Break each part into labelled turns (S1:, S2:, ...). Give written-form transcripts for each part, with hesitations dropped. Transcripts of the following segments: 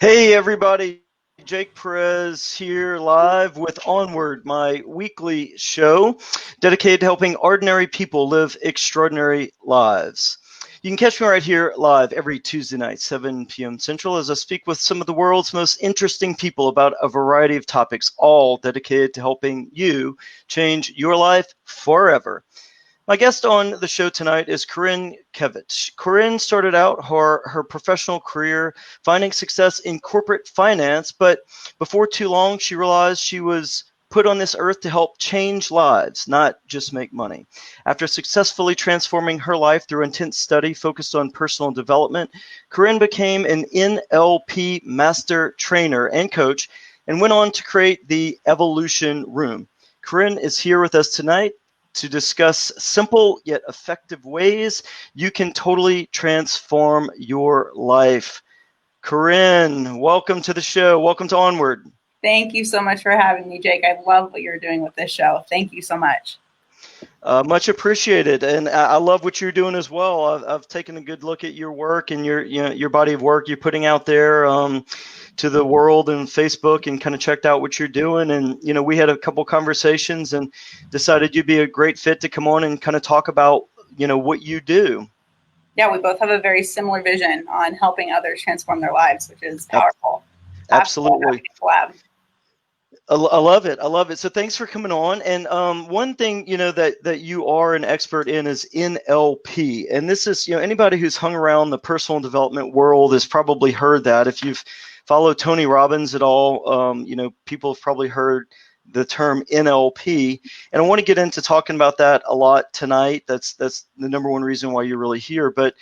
S1: Hey everybody, Jake Perez here live with Onward, my weekly show dedicated to helping ordinary people live extraordinary lives. You can catch me right here live every Tuesday night, 7 p.m. Central, as I speak with some of the world's most interesting people about a variety of topics, all dedicated to helping you change your life forever. My guest on the show tonight is Corryn Kivett. Corryn started out her professional career finding success in corporate finance, but before too long, she realized she was put on this earth to help change lives, not just make money. After successfully transforming her life through intense study focused on personal development, Corryn became an NLP master trainer and coach and went on to create the Evolution Room. Corryn is here with us tonight to discuss simple yet effective ways you can totally transform your life. Corryn, welcome to the show. Welcome to Onward.
S2: Thank you so much for having me, Jake. I love what you're doing with this show. Thank you so much.
S1: Much appreciated, and I love what you're doing as well. I've taken a good look at your work and your body of work you're putting out there to the world and Facebook, and kind of checked out what you're doing. And we had a couple conversations and decided you'd be a great fit to come on and kind of talk about what you do.
S2: Yeah, we both have a very similar vision on helping others transform their lives, which is powerful.
S1: Absolutely. I love it. I love it. So thanks for coming on. And one thing, that you are an expert in is NLP. And this is, anybody who's hung around the personal development world has probably heard that. If you've followed Tony Robbins at all, people have probably heard the term NLP. And I want to get into talking about that a lot tonight. That's the number one reason why you're really here. But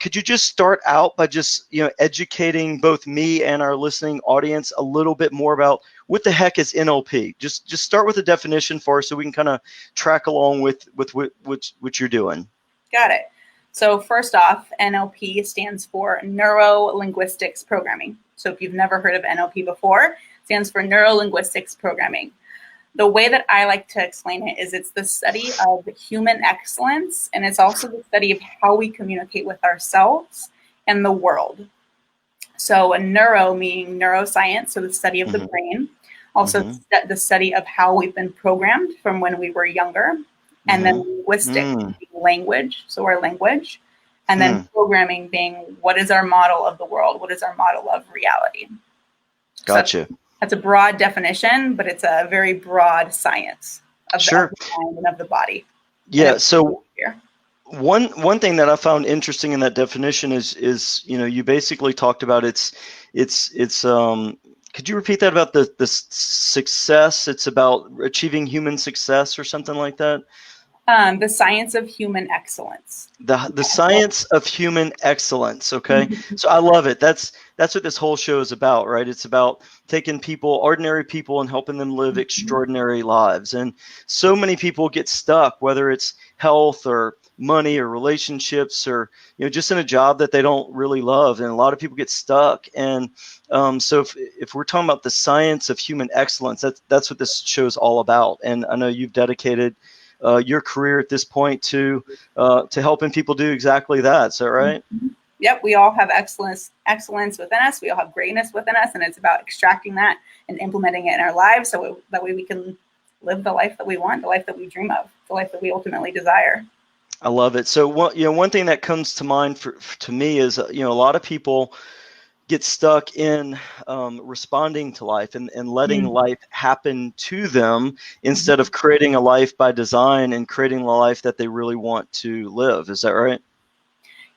S1: could you just start out by just educating both me and our listening audience a little bit more about what the heck is NLP? Just start with a definition for us so we can kind of track along with what you're doing.
S2: Got it. So first off, NLP stands for Neuro-Linguistics Programming. So if you've never heard of NLP before, it stands for Neuro-Linguistics Programming. The way that I like to explain it is it's the study of human excellence, and it's also the study of how we communicate with ourselves and the world. So a neuro meaning neuroscience, so the study of the brain, also the study of how we've been programmed from when we were younger, and then linguistic being language, so our language, and then programming being what is our model of the world, what is our model of reality.
S1: Gotcha.
S2: So that's a broad definition, but it's a very broad science of the mind and of the body.
S1: Yeah. So one thing that I found interesting in that definition is you basically talked about it's could you repeat that about the success? It's about achieving human success or something like that.
S2: The science of human excellence.
S1: The science of human excellence. Okay. So I love it. That's what this whole show is about, right? It's about taking ordinary people, and helping them live extraordinary lives. And so many people get stuck, whether it's health or money or relationships or just in a job that they don't really love. And a lot of people get stuck. And so if we're talking about the science of human excellence, that's what this show is all about. And I know you've dedicated your career at this point to helping people do exactly that. Is that right?
S2: Yep, we all have excellence within us. We all have greatness within us, and it's about extracting that and implementing it in our lives, so that way we can live the life that we want, the life that we dream of, the life that we ultimately desire.
S1: I love it. So one thing that comes to mind to me is a lot of people get stuck in responding to life and letting life happen to them instead of creating a life by design and creating the life that they really want to live. Is that right?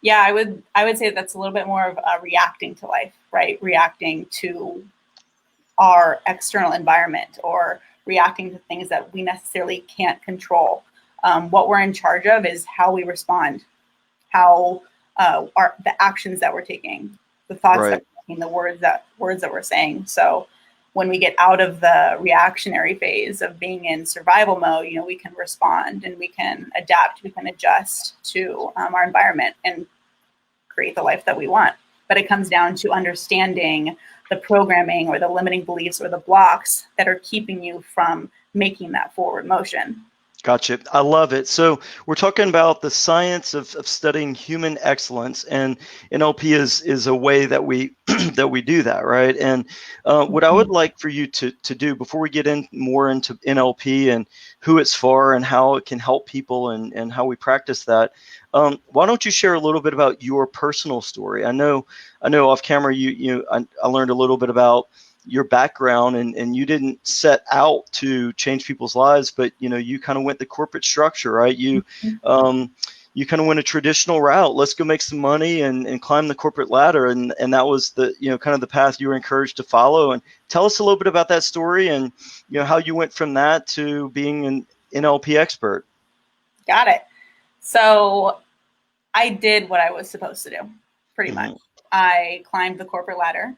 S2: Yeah, I would say that's a little bit more of reacting to life, right? Reacting to our external environment, or reacting to things that we necessarily can't control. What we're in charge of is how we respond, how the actions that we're taking, the thoughts that we're making, the words that we're saying. So when we get out of the reactionary phase of being in survival mode, we can respond and we can adapt, we can adjust to our environment and create the life that we want. But it comes down to understanding the programming or the limiting beliefs or the blocks that are keeping you from making that forward motion.
S1: Gotcha. I love it. So we're talking about the science of studying human excellence, and NLP is a way that we that we do that, right? And what I would like for you to do before we get in more into NLP and who it's for and how it can help people and how we practice that, why don't you share a little bit about your personal story? I know off camera I learned a little bit about your background, and you didn't set out to change people's lives, but you kind of went the corporate structure, right? You kind of went a traditional route. Let's go make some money and climb the corporate ladder, and that was the kind of the path you were encouraged to follow. And tell us a little bit about that story and how you went from that to being an NLP expert.
S2: Got it. So I did what I was supposed to do, pretty much. I climbed the corporate ladder.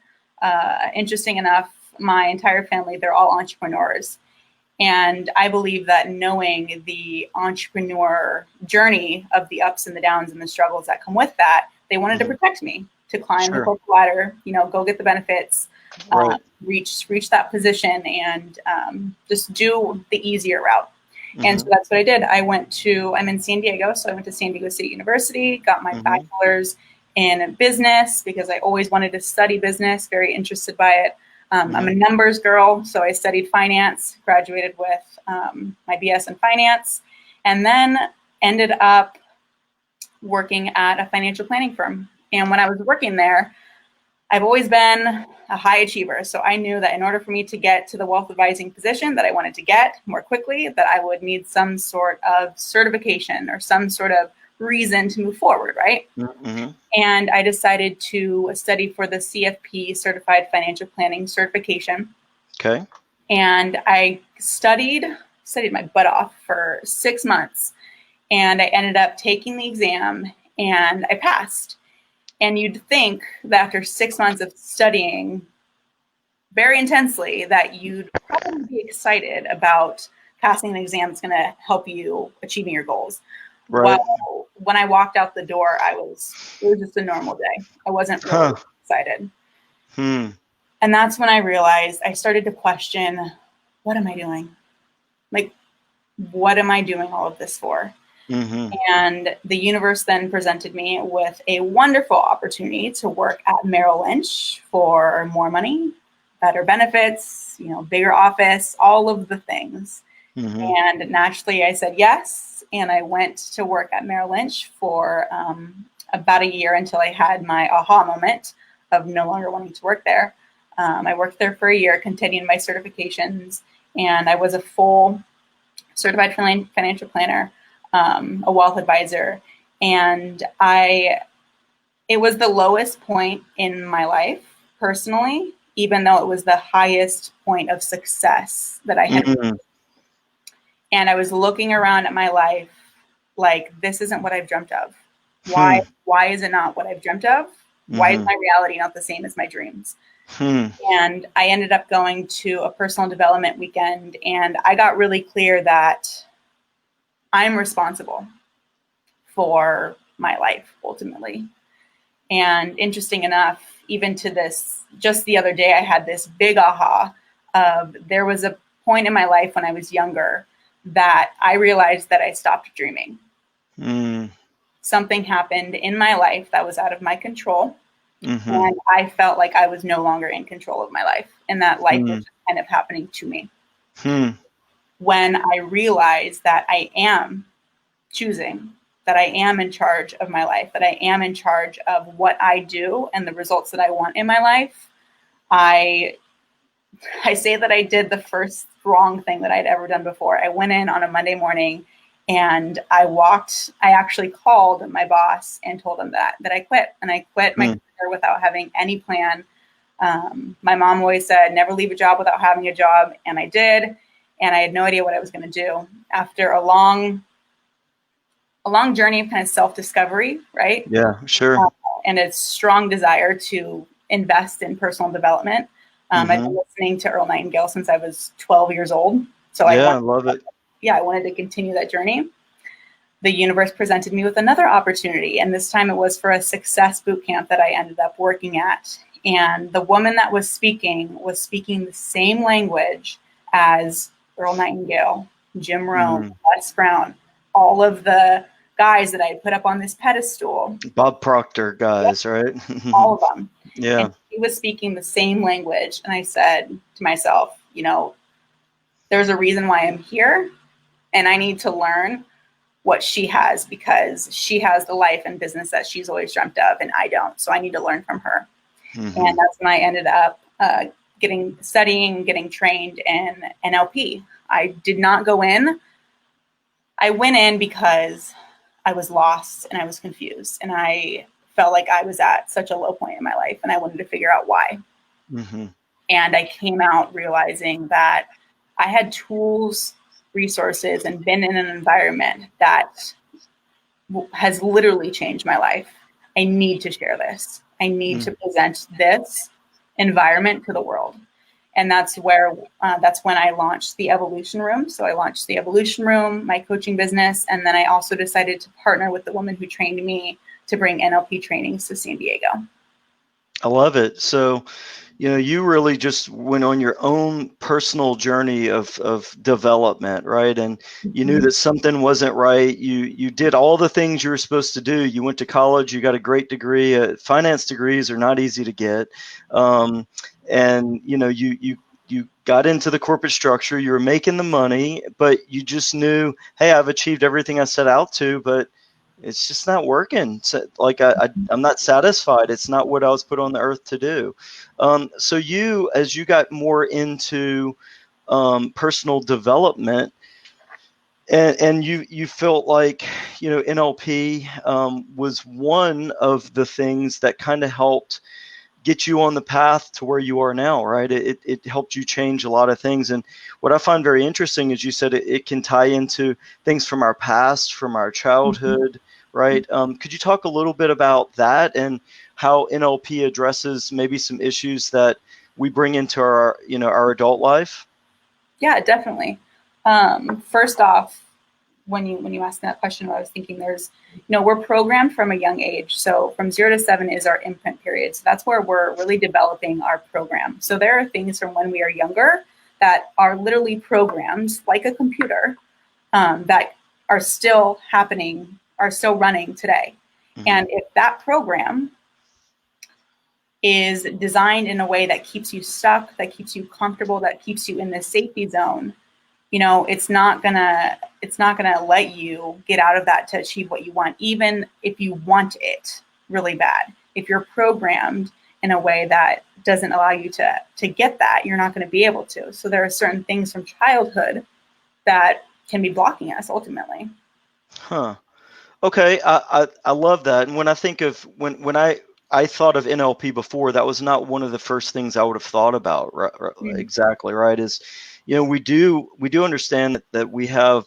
S2: Interesting enough, my entire family, they're all entrepreneurs. And I believe that knowing the entrepreneur journey of the ups and the downs and the struggles that come with that, they wanted to protect me to climb the corporate ladder, go get the benefits, reach that position, and just do the easier route. And so that's what I did. I'm in San Diego, so I went to San Diego State University, got my bachelor's in business because I always wanted to study business, very interested by it. I'm a numbers girl, so I studied finance, graduated with my BS in finance, and then ended up working at a financial planning firm. And when I was working there, I've always been a high achiever. So I knew that in order for me to get to the wealth advising position that I wanted to get more quickly, that I would need some sort of certification or some sort of reason to move forward, right? And I decided to study for the CFP, Certified Financial Planning Certification.
S1: Okay.
S2: And I studied my butt off for 6 months. And I ended up taking the exam and I passed. And you'd think that after 6 months of studying very intensely that you'd probably be excited about passing the exam that's going to help you achieving your goals.
S1: Right.
S2: Well, when I walked out the door, it was just a normal day. I wasn't really excited. And that's when I realized I started to question, what am I doing? Like, what am I doing all of this for? And the universe then presented me with a wonderful opportunity to work at Merrill Lynch for more money, better benefits, bigger office, all of the things. And naturally I said yes. And I went to work at Merrill Lynch for about a year until I had my aha moment of no longer wanting to work there. I worked there for a year, continuing my certifications, and I was a full certified financial planner, a wealth advisor. And it was the lowest point in my life personally, even though it was the highest point of success that I had. And I was looking around at my life like, this isn't what I've dreamt of. Why is it not what I've dreamt of? Why is my reality not the same as my dreams? And I ended up going to a personal development weekend, and I got really clear that I'm responsible for my life ultimately. And interesting enough, even to this, just the other day, I had this big aha of there was a point in my life when I was younger that I realized that I stopped dreaming. Something happened in my life that was out of my control. And I felt like I was no longer in control of my life, and that life was just kind of happening to me. When I realized that I am choosing, that I am in charge of my life, that I am in charge of what I do and the results that I want in my life, I say that I did the first wrong thing that I'd ever done before. I went in on a Monday morning and I actually called my boss and told him that I quit, and I quit my career without having any plan. My mom always said, never leave a job without having a job. And I did. And I had no idea what I was going to do after a long journey of kind of self-discovery, right?
S1: Yeah, sure.
S2: And a strong desire to invest in personal development. I've been listening to Earl Nightingale since I was 12 years old. So I love it. I wanted to continue that journey. The universe presented me with another opportunity, and this time it was for a success boot camp that I ended up working at. And the woman that was speaking the same language as Earl Nightingale Jim Rohn, Les Brown, all of the guys that I put up on this pedestal.
S1: Bob Proctor guys, right?
S2: All of them.
S1: Yeah.
S2: And he was speaking the same language. And I said to myself, you know, there's a reason why I'm here, and I need to learn what she has, because she has the life and business that she's always dreamt of, and I don't. So I need to learn from her. And that's when I ended up getting trained in NLP. I did not go in. I went in because I was lost and I was confused, and I felt like I was at such a low point in my life, and I wanted to figure out why. And I came out realizing that I had tools, resources, and been in an environment that has literally changed my life. I need to share this. I need to present this environment to the world. And that's when I launched the Evolution Room. So I launched the Evolution Room, my coaching business. And then I also decided to partner with the woman who trained me to bring NLP trainings to San Diego.
S1: I love it. So, you know, you really just went on your own personal journey of development, right? And you knew that something wasn't right. You did all the things you were supposed to do. You went to college. You got a great degree. Finance degrees are not easy to get. And, you know, you got into the corporate structure. You were making the money, but you just knew, hey, I've achieved everything I set out to, but it's just not working. So, like I'm not satisfied. It's not what I was put on the earth to do. So you, as you got more into personal development, and you felt like, you know, NLP was one of the things that kind of helped get you on the path to where you are now, right? It helped you change a lot of things. And what I find very interesting is you said it can tie into things from our past, from our childhood, right? Could you talk a little bit about that and how NLP addresses maybe some issues that we bring into our, you know, our adult life?
S2: Yeah, definitely. First off, when you asked that question, I was thinking we're programmed from a young age. So from 0 to 7 is our imprint period. So that's where we're really developing our program. So there are things from when we are younger that are literally programmed like a computer that are still happening, are still running today. And if that program is designed in a way that keeps you stuck, that keeps you comfortable, that keeps you in the safety zone, you know, it's not gonna let you get out of that to achieve what you want, even if you want it really bad. If you're programmed in a way that doesn't allow you to get that, you're not going to be able to. So there are certain things from childhood that can be blocking us ultimately.
S1: Okay, I love that. And when I think of when I thought of NLP before, that was not one of the first things I would have thought about. Right, exactly right. Is, you know, we do understand that we have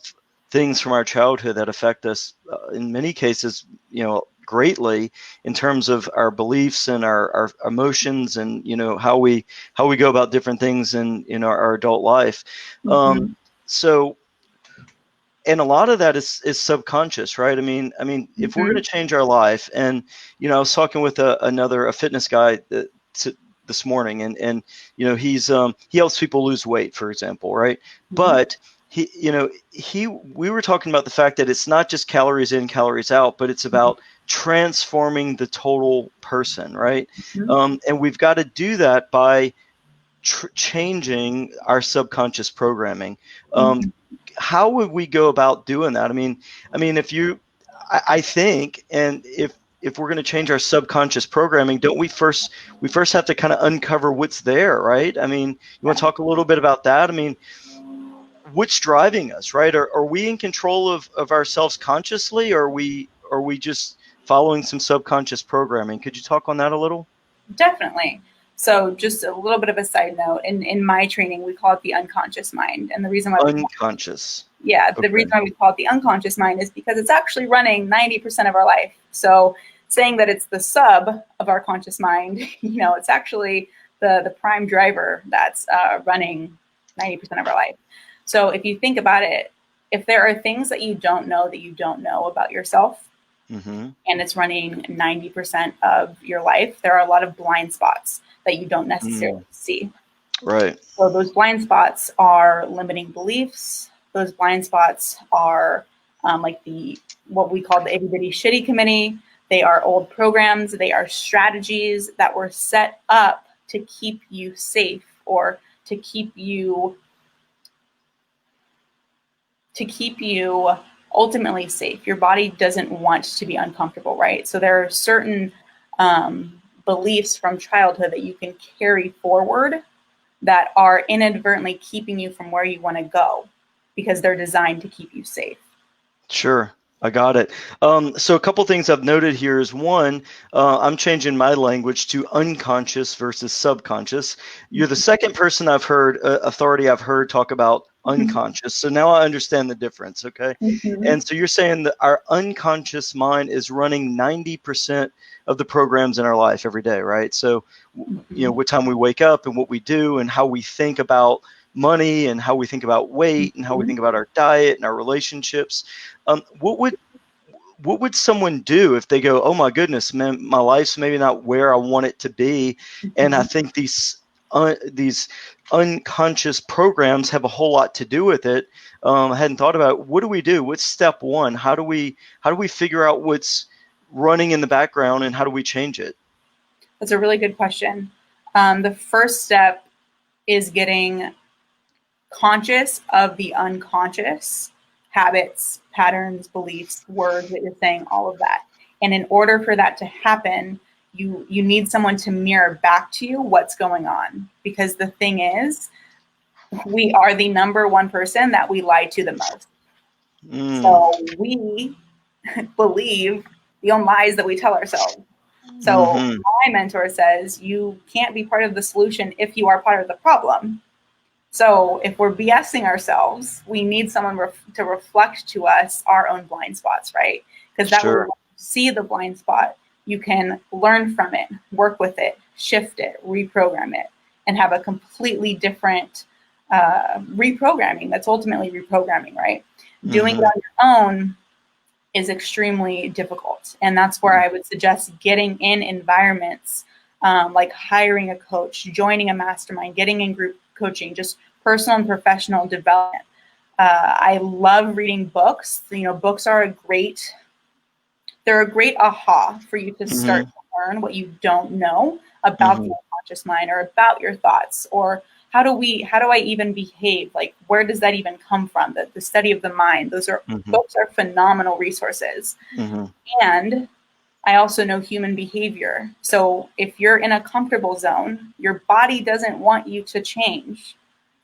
S1: things from our childhood that affect us in many cases, you know, greatly in terms of our beliefs and our emotions and, you know, how we go about different things in our adult life. So. And a lot of that is subconscious, right? I mean, if we're going to change our life, and, you know, I was talking with a fitness guy this morning, and you know, he helps people lose weight, for example, right? But we were talking about the fact that it's not just calories in, calories out, but it's about transforming the total person, right? And we've got to do that by changing our subconscious programming. How would we go about doing that? I mean, I think, and if we're going to change our subconscious programming, don't we first have to kind of uncover what's there, right? I mean, you want to talk a little bit about that? I mean, what's driving us, right? Are we in control of ourselves consciously, or are we just following some subconscious programming? Could you talk on that a little?
S2: Definitely. So just a little bit of a side note, in my training, we call it the unconscious mind. And the reason why
S1: unconscious.
S2: The reason why we call it the unconscious mind is because it's actually running 90% of our life. So saying that it's the sub of our conscious mind, you know, it's actually the prime driver that's running 90% of our life. So if you think about it, if there are things that you don't know about yourself, and it's running 90% of your life, there are a lot of blind spots that you don't necessarily see.
S1: Right.
S2: So those blind spots are limiting beliefs, Those blind spots are like what we call the Everybody Shitty Committee. They are old programs. They are strategies that were set up to keep you safe, or to keep you ultimately safe. Your body doesn't want to be uncomfortable, right? So there are certain beliefs from childhood that you can carry forward that are inadvertently keeping you from where you want to go, because they're designed to keep you safe.
S1: Sure. I got it. So a couple things I've noted here is one, I'm changing my language to unconscious versus subconscious. You're the second person I've heard, authority I've heard talk about unconscious. So now I understand the difference. Okay.
S2: Mm-hmm.
S1: And so you're saying that our unconscious mind is running 90% of the programs in our life every day, right? So, you know, what time we wake up and what we do and how we think about money and how we think about weight and how we think about our diet and our relationships. What would someone do if they go, oh my goodness, man, my life's maybe not where I want it to be, and I think these unconscious programs have a whole lot to do with it. I hadn't thought about it. What do we do? What's step one? How do we figure out what's running in the background and how do we change it?
S2: That's a really good question. The first step is getting conscious of the unconscious habits, patterns, beliefs, words that you're saying, all of that. And in order for that to happen, you need someone to mirror back to you what's going on. Because the thing is, we are the number one person that we lie to the most. So we believe the own lies that we tell ourselves. So my mentor says, you can't be part of the solution if you are part of the problem. So if we're BSing ourselves, we need someone to reflect to us our own blind spots, right? Because that will see the blind spot. You can learn from it, work with it, shift it, reprogram it, and have a completely different reprogramming. That's ultimately reprogramming, right? Doing it on your own is extremely difficult. And that's where I would suggest getting in environments like hiring a coach, joining a mastermind, getting in group coaching, just personal and professional development. I love reading books. You know, books are they're a great aha for you to start to learn what you don't know about the unconscious mind or about your thoughts, or how do I even behave? Like, where does that even come from? The study of the mind. Those are books are phenomenal resources. And I also know human behavior. So if you're in a comfortable zone, your body doesn't want you to change.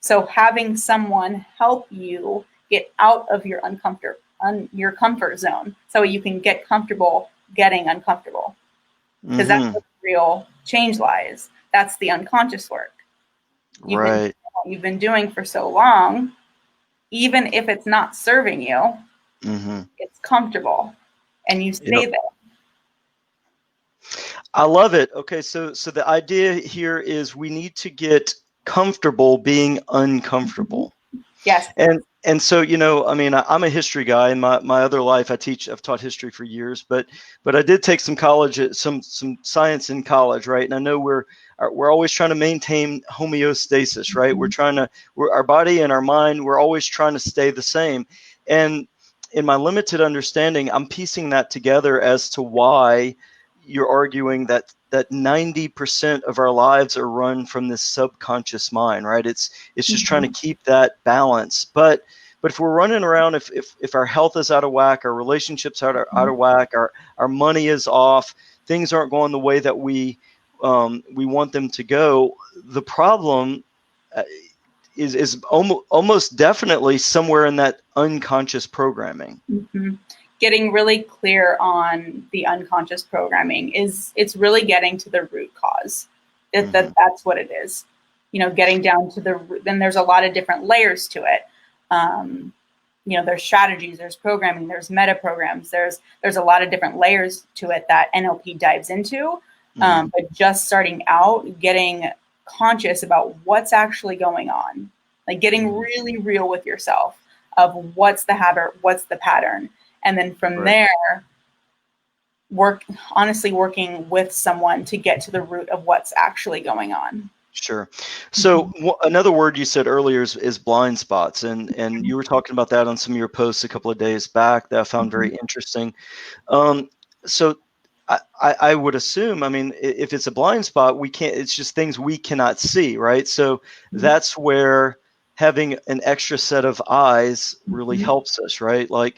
S2: So having someone help you get out of your your comfort zone, so you can get comfortable getting uncomfortable. Because that's where the real change lies. That's the unconscious work. You've been doing for so long, even if it's not serving you, it's comfortable, and you stay there.
S1: I love it. Okay, so the idea here is we need to get comfortable being uncomfortable.
S2: Yes.
S1: And so, you know, I mean, I'm a history guy. In my other life, I've taught history for years, but I did take some science in college, right? And I know we're always trying to maintain homeostasis, right? Our body and our mind, we're always trying to stay the same. And in my limited understanding, I'm piecing that together as to why you're arguing that 90% of our lives are run from this subconscious mind, right? It's just trying to keep that balance. But if we're running around, if our health is out of whack, our relationships are out of whack, our money is off, things aren't going the way that we want them to go, the problem is almost definitely somewhere in that unconscious programming.
S2: Getting really clear on the unconscious programming it's really getting to the root cause. That's what it is. You know, getting down to the root. Then there's a lot of different layers to it. You know, there's strategies, there's programming, there's meta programs, there's a lot of different layers to it that NLP dives into. But just starting out, getting conscious about what's actually going on, like getting really real with yourself of what's the habit, what's the pattern. And then from there, working with someone to get to the root of what's actually going on.
S1: Sure. So another word you said earlier is blind spots, and you were talking about that on some of your posts a couple of days back that I found very interesting. So I would assume, I mean, if it's a blind spot, we can't, it's just things we cannot see, right? So that's where having an extra set of eyes really helps us, right? Like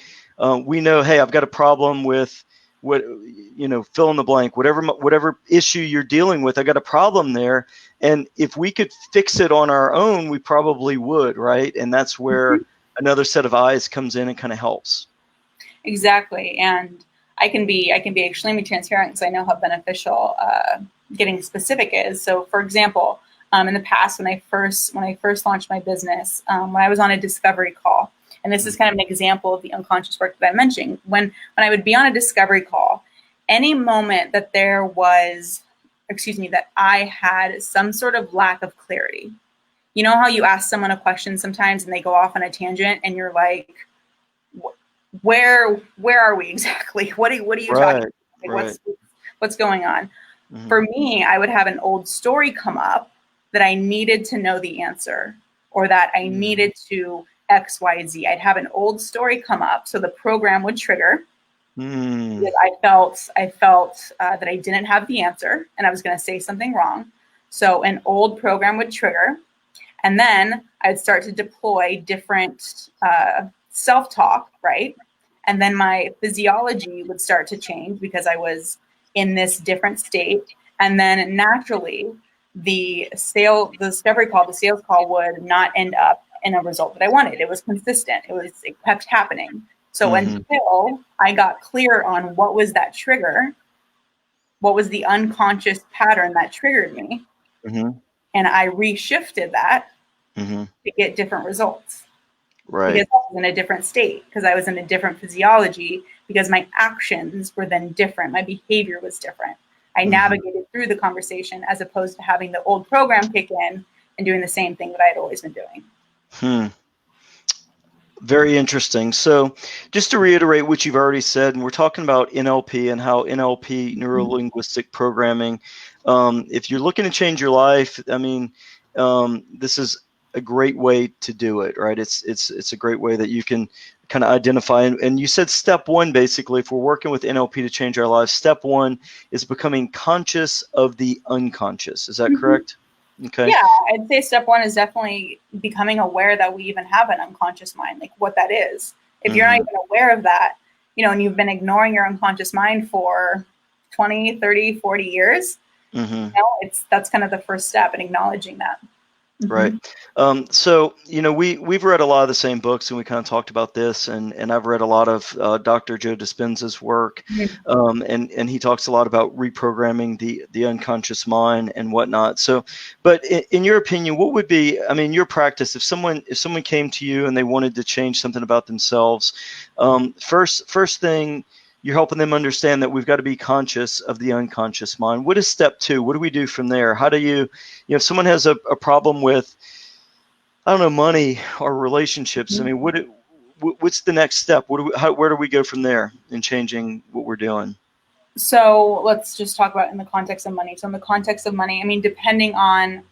S1: we know, hey, I've got a problem with what, fill in the blank, whatever issue you're dealing with, I got a problem there. And if we could fix it on our own, we probably would, right? And that's where another set of eyes comes in and kind of helps.
S2: Exactly. And I can be extremely transparent because I know how beneficial getting specific is. So, for example, in the past, when I first launched my business, when I was on a discovery call, and this is kind of an example of the unconscious work that I mentioned, when I would be on a discovery call, any moment that that I had some sort of lack of clarity. You know how you ask someone a question sometimes and they go off on a tangent and you're like, where are we exactly? What are you talking about? Like, what's going on? For me, I would have an old story come up that I needed to know the answer, or that I needed to X, Y, Z. I'd have an old story come up, so the program would trigger. Because I felt that I didn't have the answer and I was going to say something wrong. So an old program would trigger, and then I'd start to deploy different self-talk, right? And then my physiology would start to change because I was in this different state. And then naturally, the discovery call, the sales call would not end up in a result that I wanted. It was consistent. It kept happening. So until I got clear on what was that trigger, what was the unconscious pattern that triggered me, and I reshifted that to get different results.
S1: Right.
S2: Because I was in a different state, because I was in a different physiology, because my actions were then different. My behavior was different. I navigated through the conversation as opposed to having the old program kick in and doing the same thing that I had always been doing.
S1: Very interesting. So just to reiterate what you've already said, and we're talking about NLP and how NLP, Neuro-Linguistic Programming, if you're looking to change your life, I mean, this is a great way to do it, right? It's a great way that you can kind of identify. And you said step one, basically, if we're working with NLP to change our lives, step one is becoming conscious of the unconscious. Is that correct? Okay.
S2: Yeah, I'd say step one is definitely becoming aware that we even have an unconscious mind, like what that is. If you're not even aware of that, and you've been ignoring your unconscious mind for 20, 30, 40 years, that's kind of the first step in acknowledging that.
S1: Right. So, we've read a lot of the same books, and we kind of talked about this, and I've read a lot of Dr. Joe Dispenza's work, and he talks a lot about reprogramming the unconscious mind and whatnot. So, but in your opinion, what would be, I mean, your practice, if someone came to you and they wanted to change something about themselves, first thing, you're helping them understand that we've got to be conscious of the unconscious mind. What is step two? What do we do from there? How do if someone has a problem with, I don't know, money or relationships, I mean, what's the next step? Where do we go from there in changing what we're doing?
S2: So let's just talk about in the context of money. So in the context of money, I mean, depending on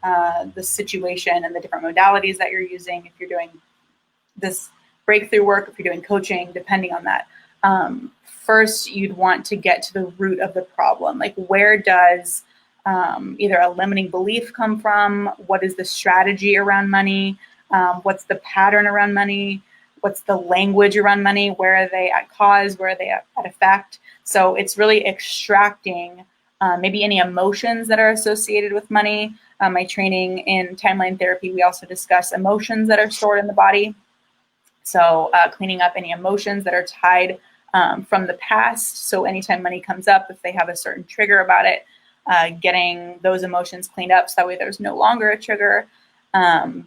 S2: the situation and the different modalities that you're using, if you're doing this breakthrough work, if you're doing coaching, depending on that, first you'd want to get to the root of the problem. Like, where does either a limiting belief come from? What is the strategy around money? What's the pattern around money? What's the language around money? Where are they at cause? Where are they at effect? So it's really extracting maybe any emotions that are associated with money. My training in timeline therapy, we also discuss emotions that are stored in the body. So cleaning up any emotions that are tied from the past. So anytime money comes up, if they have a certain trigger about it, getting those emotions cleaned up so that way there's no longer a trigger.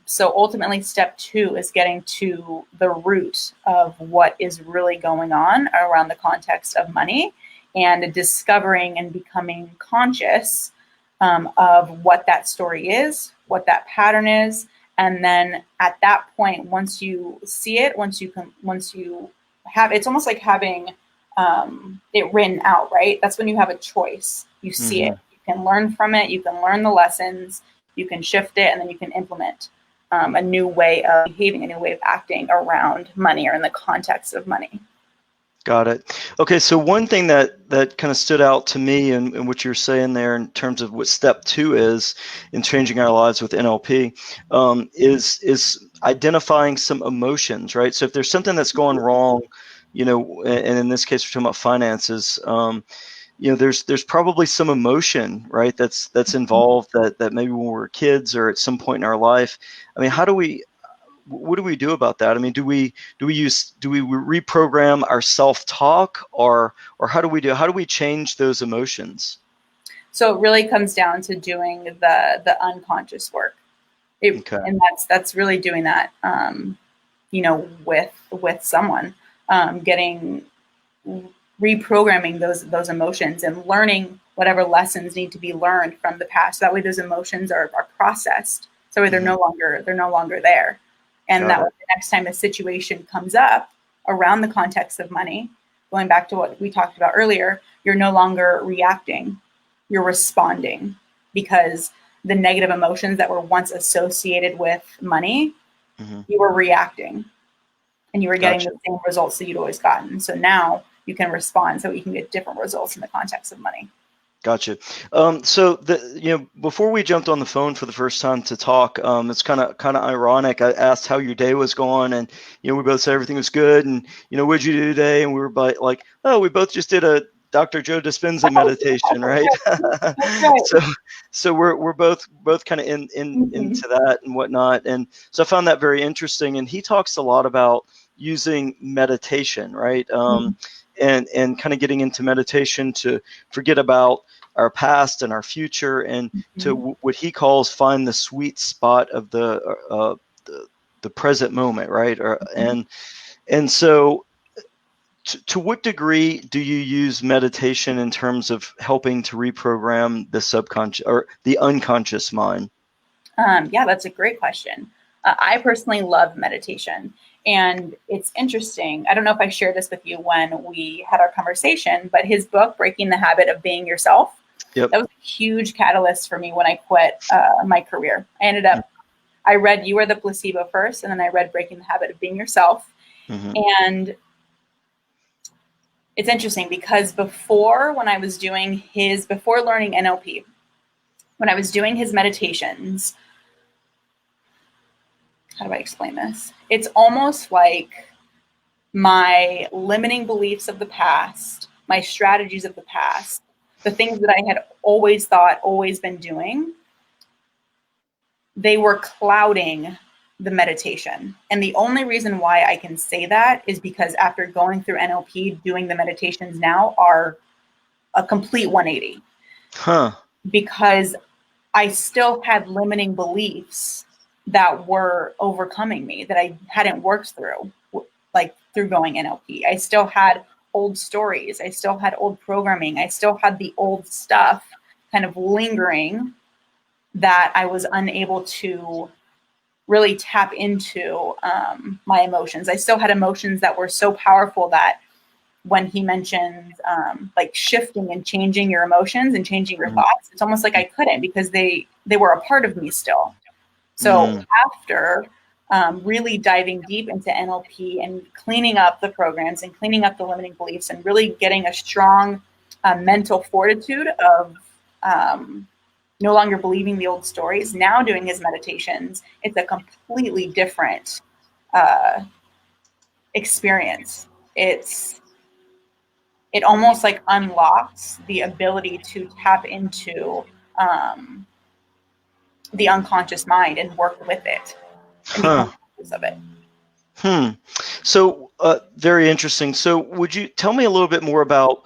S2: So ultimately, step two is getting to the root of what is really going on around the context of money, and discovering and becoming conscious of what that story is, what that pattern is. And then at that point, once you see it, once you have, it's almost like having it written out, right? That's when you have a choice. You see it, you can learn from it, you can learn the lessons, You can shift it, and then you can implement a new way of behaving, a new way of acting around money or in the context of money.
S1: Got it. Okay, so one thing that kind of stood out to me in what you're saying there in terms of what step 2 is in changing our lives with NLP is identifying some emotions, right? So if there's something that's going wrong, you know, and in this case we're talking about finances, you know, there's probably some emotion, right, that's involved that maybe when we're kids or at some point in our life. I mean, what do we do about that? I mean, do we reprogram our self-talk, or how do we change those emotions?
S2: So it really comes down to doing the unconscious work.
S1: Okay.
S2: And that's really doing that, you know, with someone, reprogramming those emotions and learning whatever lessons need to be learned from the past. That way those emotions are processed. So they're no longer there. And that way, the next time a situation comes up around the context of money, going back to what we talked about earlier, you're no longer reacting, you're responding, because the negative emotions that were once associated with money, you were reacting and you were getting the same results that you'd always gotten. So now you can respond so you can get different results in the context of money.
S1: Gotcha. So before we jumped on the phone for the first time to talk, it's kind of ironic. I asked how your day was going, and we both said everything was good. And what'd you do today? And we were like, oh, we both just did a Dr. Joe Dispenza meditation, right? So we're both kind of into that and whatnot. And so I found that very interesting. And he talks a lot about using meditation, right? And kind of getting into meditation to forget about our past and our future, and to what he calls find the sweet spot of the present moment, right? And so to what degree do you use meditation in terms of helping to reprogram the subconscious or the unconscious mind?
S2: Yeah, that's a great question. I personally love meditation. And it's interesting. I don't know if I shared this with you when we had our conversation, but his book, Breaking the Habit of Being Yourself, that was a huge catalyst for me when I quit my career. I read You Are the Placebo first, and then I read Breaking the Habit of Being Yourself. And it's interesting because before learning NLP, when I was doing his meditations, how do I explain this? It's almost like my limiting beliefs of the past, my strategies of the past, the things that I had always thought, always been doing, they were clouding the meditation. And the only reason why I can say that is because after going through NLP, doing the meditations now are a complete 180. Because I still had limiting beliefs that were overcoming me, that I hadn't worked through, like through going NLP. I still had old stories. I still had old programming. I still had the old stuff kind of lingering that I was unable to really tap into my emotions. I still had emotions that were so powerful that when he mentioned like shifting and changing your emotions and changing your thoughts, it's almost like I couldn't, because they were a part of me still. So after really diving deep into NLP and cleaning up the programs and cleaning up the limiting beliefs and really getting a strong mental fortitude of no longer believing the old stories, now doing his meditations, it's a completely different experience. It almost like unlocks the ability to tap into the unconscious mind and work with it and become conscious of it.
S1: So very interesting. So would you tell me a little bit more about,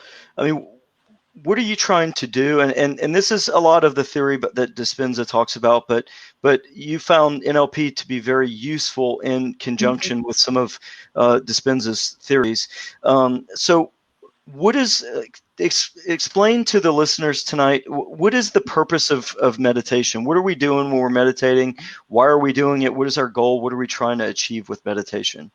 S1: what are you trying to do? And this is a lot of the theory that Dispenza talks about, but you found NLP to be very useful in conjunction with some of Dispenza's theories. So what is, explain to the listeners tonight, what is the purpose of meditation? What are we doing when we're meditating? Why are we doing it? What is our goal? What are we trying to achieve with meditation?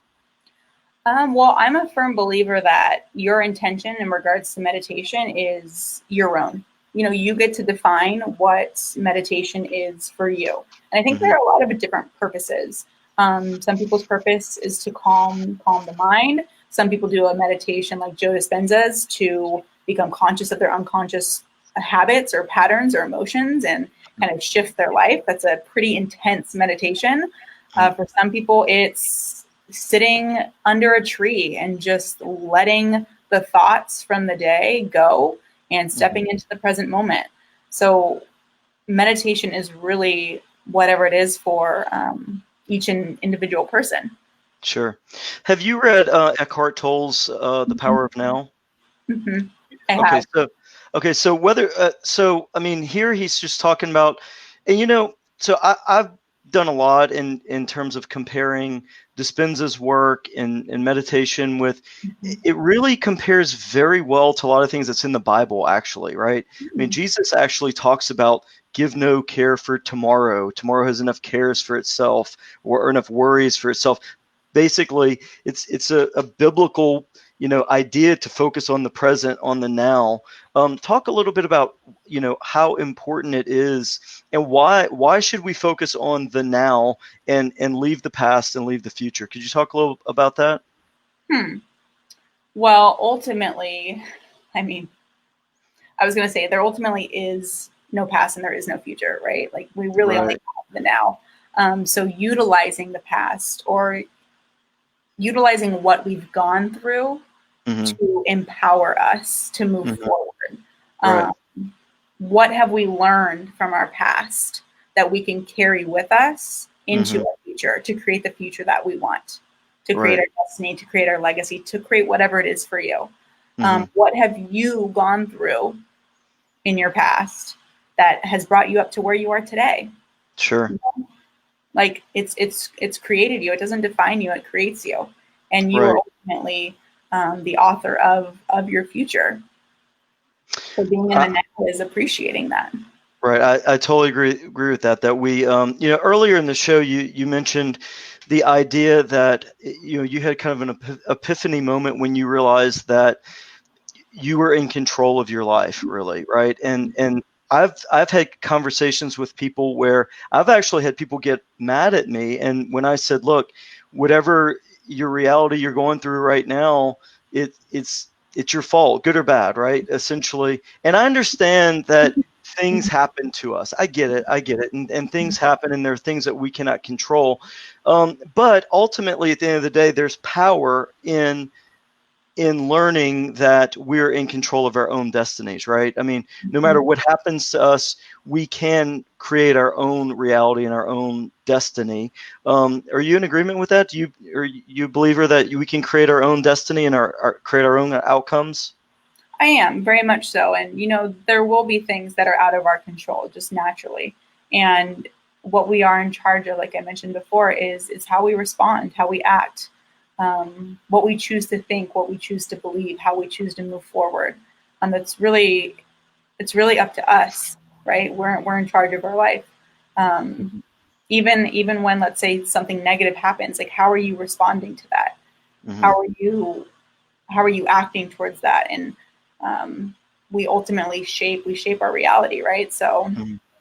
S2: Well, I'm a firm believer that your intention in regards to meditation is your own. you get to define what meditation is for you. And I think there are a lot of different purposes. Some people's purpose is to calm the mind. Some people do a meditation like Joe Dispenza's to become conscious of their unconscious habits or patterns or emotions and kind of shift their life. That's a pretty intense meditation. For some people, it's sitting under a tree and just letting the thoughts from the day go and stepping into the present moment. So meditation is really whatever it is for each individual person.
S1: Sure. Have you read Eckhart Tolle's The Power of Now?
S2: Mm-hmm. I have.
S1: So whether I mean, here he's just talking about, and so I've done a lot in terms of comparing Dispenza's work and meditation with, it really compares very well to a lot of things that's in the Bible, actually, right? I mean, Jesus actually talks about give no care for tomorrow. Tomorrow has enough cares for itself, or enough worries for itself. Basically, it's a biblical idea to focus on the present, on the now. Talk a little bit about how important it is, and why should we focus on the now and leave the past and leave the future? Could you talk a little about that?
S2: Well, ultimately, I mean, I was going to say there ultimately is no past and there is no future, right? Like we really only have the now. So utilizing the past or utilizing what we've gone through to empower us to move forward. What have we learned from our past that we can carry with us into our future to create the future that we want, to create our destiny, to create our legacy, to create whatever it is for you? What have you gone through in your past that has brought you up to where you are today?
S1: Sure.
S2: Like it's created you. It doesn't define you. It creates you, and you are ultimately the author of your future. So being in the now is appreciating that.
S1: Right. I totally agree with that. That we, earlier in the show, you mentioned the idea that you had kind of an epiphany moment when you realized that you were in control of your life, really, right? And I've had conversations with people where I've actually had people get mad at me, and when I said, look, whatever your reality you're going through right now, it's your fault, good or bad, right? Essentially. And I understand that things happen to us. I get it. And things happen, and there are things that we cannot control. But ultimately, at the end of the day, there's power in learning that we're in control of our own destinies, right? I mean, no matter what happens to us, we can create our own reality and our own destiny. Are you in agreement with that? Are you a believer that we can create our own destiny and create our own outcomes?
S2: I am, very much so. And, there will be things that are out of our control just naturally. And what we are in charge of, like I mentioned before, is how we respond, how we act, what we choose to think, what we choose to believe, how we choose to move forward. It's really up to us, right? We're in charge of our life. Even when, let's say, something negative happens, like how are you responding to that? How are you acting towards that? And we ultimately shape our reality, right? So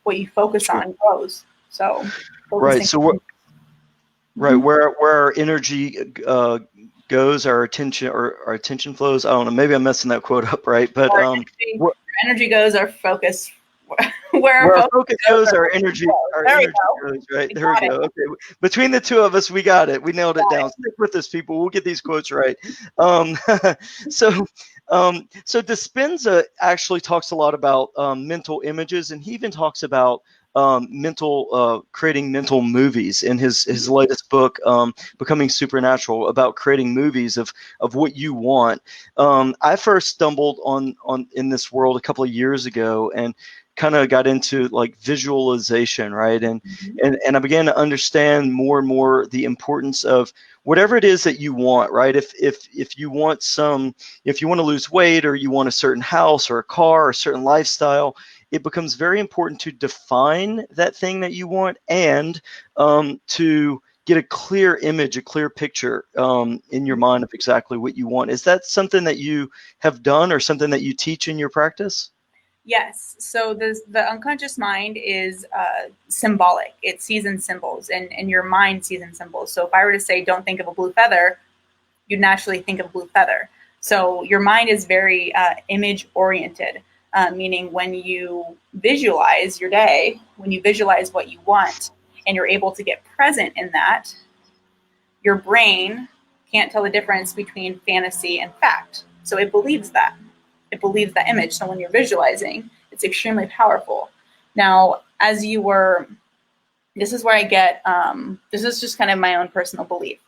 S2: what you focus on grows. So
S1: right. So where our energy goes, our attention flows. I don't know. Maybe I'm messing that quote up, right? But
S2: where energy goes, our focus.
S1: Where our focus goes, our energy goes, right? There we go. Okay. Between the two of us, we got it. We nailed it down. Stick with us, people. We'll get these quotes right. So Dispenza actually talks a lot about mental images, and he even talks about creating mental movies in his latest book, Becoming Supernatural, about creating movies of what you want. I first stumbled on in this world a couple of years ago, and kind of got into like visualization, right? And I began to understand more and more the importance of whatever it is that you want, right? If you want to lose weight, or you want a certain house or a car or a certain lifestyle, it becomes very important to define that thing that you want, and to get a clear image, a clear picture in your mind of exactly what you want. Is that something that you have done, or something that you teach in your practice?
S2: Yes. So the unconscious mind is symbolic. It sees in symbols, and your mind sees in symbols. So if I were to say, don't think of a blue feather, you'd naturally think of blue feather. So your mind is very image oriented, meaning when you visualize your day, when you visualize what you want, and you're able to get present in that, your brain can't tell the difference between fantasy and fact. So it believes that. It believes that image. So when you're visualizing, it's extremely powerful. Now, as you were, this is where I get, this is just kind of my own personal belief.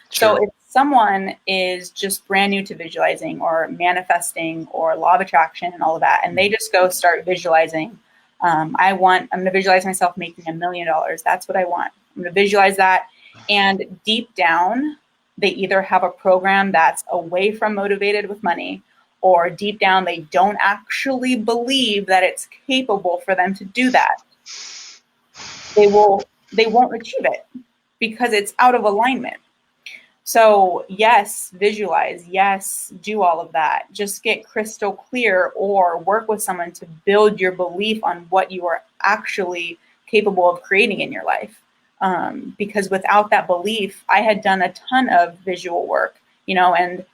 S1: Sure.
S2: So if someone is just brand new to visualizing or manifesting or law of attraction and all of that, and they just go start visualizing, I'm going to visualize myself making $1 million. That's what I want. I'm going to visualize that. And deep down, they either have a program that's away from motivated with money, or deep down, they don't actually believe that it's capable for them to do that. They won't achieve it because it's out of alignment. So yes, visualize, yes, do all of that. Just get crystal clear or work with someone to build your belief on what you are actually capable of creating in your life. Because without that belief, I had done a ton of visual work, and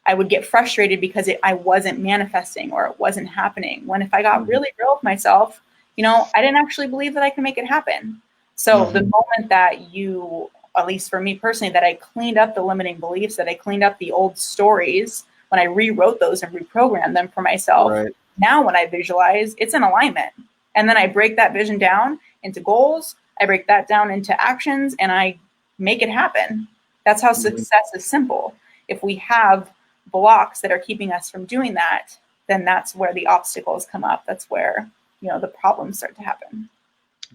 S2: I would get frustrated because I wasn't manifesting or it wasn't happening. When if I got really real with myself, I didn't actually believe that I could make it happen. So the moment that you, at least for me personally, that I cleaned up the limiting beliefs, that I cleaned up the old stories, when I rewrote those and reprogrammed them for myself,
S1: right.
S2: Now when I visualize, it's in alignment. And then I break that vision down into goals. I break that down into actions and I make it happen. That's how success is simple. If we have blocks that are keeping us from doing that, then that's where the obstacles come up. That's where, the problems start to happen.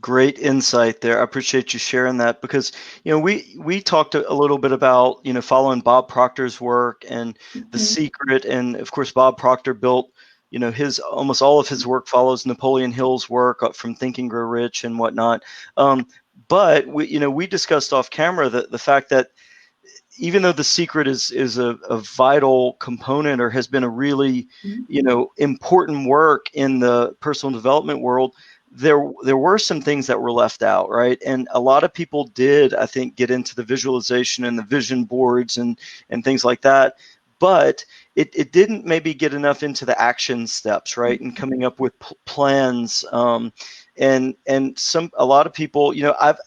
S1: Great insight there. I appreciate you sharing that because, we talked a little bit about, following Bob Proctor's work and The Secret. And of course, Bob Proctor built, almost all of his work follows Napoleon Hill's work from Think and Grow Rich and whatnot. But we discussed off camera the fact that even though The Secret is a vital component or has been a really, important work in the personal development world, there were some things that were left out, right? And a lot of people did, I think, get into the visualization and the vision boards and things like that. But it didn't maybe get enough into the action steps, right? And coming up with plans. And a lot of people,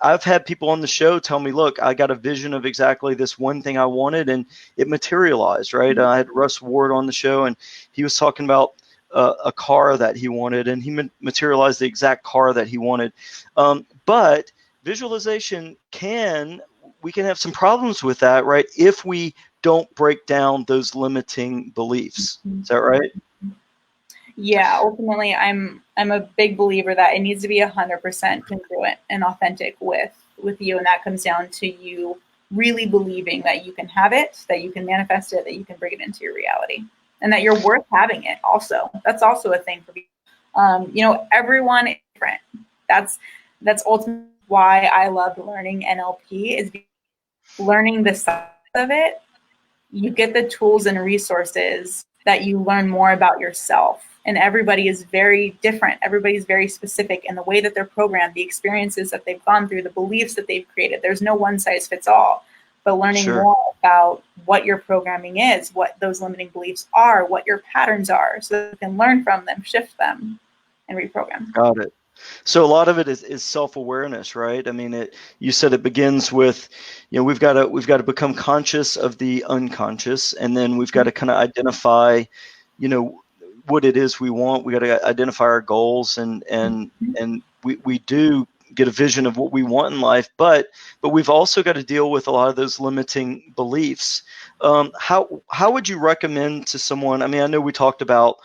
S1: I've had people on the show tell me, look, I got a vision of exactly this one thing I wanted, and it materialized, right? I had Russ Ward on the show, and he was talking about a car that he wanted, and he materialized the exact car that he wanted. But visualization we can have some problems with that, right? If we don't break down those limiting beliefs. Is that right?
S2: Yeah, ultimately, I'm a big believer that it needs to be 100% congruent and authentic with you, and that comes down to you really believing that you can have it, that you can manifest it, that you can bring it into your reality, and that you're worth having it. Also, that's also a thing for people. Everyone is different. That's ultimately why I loved learning NLP, is learning the side of it. You get the tools and resources that you learn more about yourself. And everybody is very different. Everybody's very specific in the way that they're programmed, the experiences that they've gone through, the beliefs that they've created. There's no one size fits all. But learning more about what your programming is, what those limiting beliefs are, what your patterns are, so that you can learn from them, shift them, and reprogram.
S1: Got it. So a lot of it is self-awareness, right? I mean, you said it begins with, we've got to become conscious of the unconscious, and then we've got to kind of identify, what it is we want. We got to identify our goals, and we do get a vision of what we want in life, but we've also got to deal with a lot of those limiting beliefs. How would you recommend to someone? I mean, I know we talked about